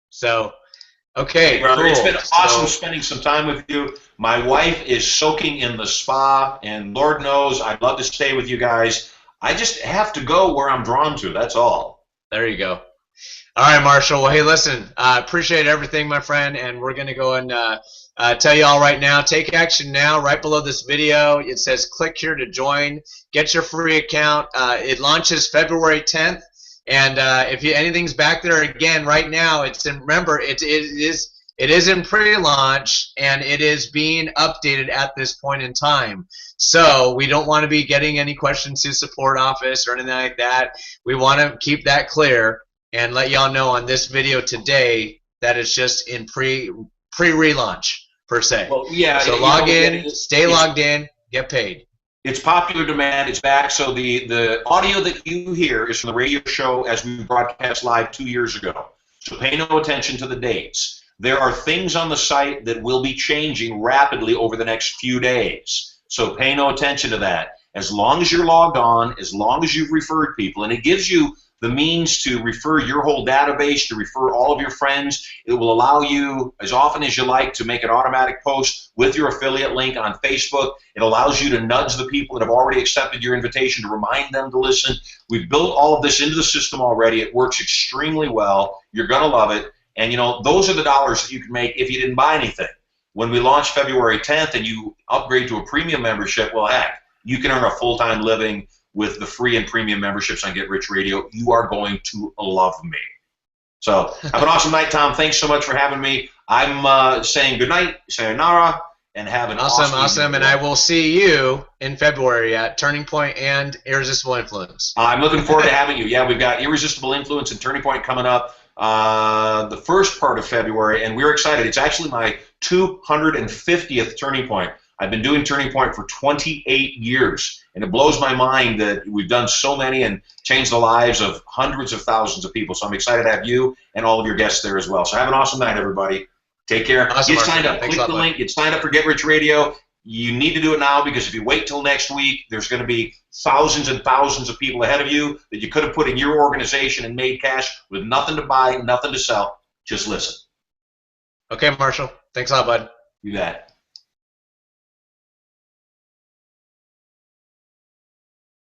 So, okay, hey, brother, cool. It's been awesome spending some time with you. My wife is soaking in the spa, and Lord knows I'd love to stay with you guys. I just have to go where I'm drawn to, that's all. There you go. All right, Marshall. Well, hey, listen, I appreciate everything, my friend, and we're going to go and tell you all right now, take action now. Right below this video, it says click here to join. Get your free account. It launches February 10th, and if anything's back there again right now, remember it is in pre-launch and it is being updated at this point in time. So we don't want to be getting any questions to support office or anything like that. We want to keep that clear and let y'all know on this video today that it's just in pre-relaunch per se. Well, yeah. So log in, stay logged in, get paid. It's popular demand. It's back. So the audio that you hear is from the radio show as we broadcast live 2 years ago. So pay no attention to the dates. There are things on the site that will be changing rapidly over the next few days. So pay no attention to that. As long as you're logged on, as long as you've referred people, and it gives you the means to refer your whole database, to refer all of your friends. It will allow you, as often as you like, to make an automatic post with your affiliate link on Facebook. It allows you to nudge the people that have already accepted your invitation to remind them to listen. We've built all of this into the system already. It works extremely well. You're going to love it. And, those are the dollars that you can make if you didn't buy anything. When we launch February 10th and you upgrade to a premium membership, well, heck, you can earn a full-time living with the free and premium memberships on Get Rich Radio. You are going to love me. So have an awesome night, Tom. Thanks so much for having me. I'm saying good night, sayonara, and have an awesome And I will see you in February at Turning Point and Irresistible Influence. I'm looking forward to having you. Yeah, we've got Irresistible Influence and Turning Point coming up the first part of February, and we're excited. It's actually my 250th Turning Point. I've been doing Turning Point for 28 years, and it blows my mind that we've done so many and changed the lives of hundreds of thousands of people. So I'm excited to have you and all of your guests there as well. So have an awesome night, everybody. Take care. Awesome, get signed up. Click the link. Get signed up for Get Rich Radio. You need to do it now, because if you wait till next week, there's going to be thousands and thousands of people ahead of you that you could have put in your organization and made cash with nothing to buy, nothing to sell. Just listen. Okay, Marshall. Thanks a lot, bud. You bet.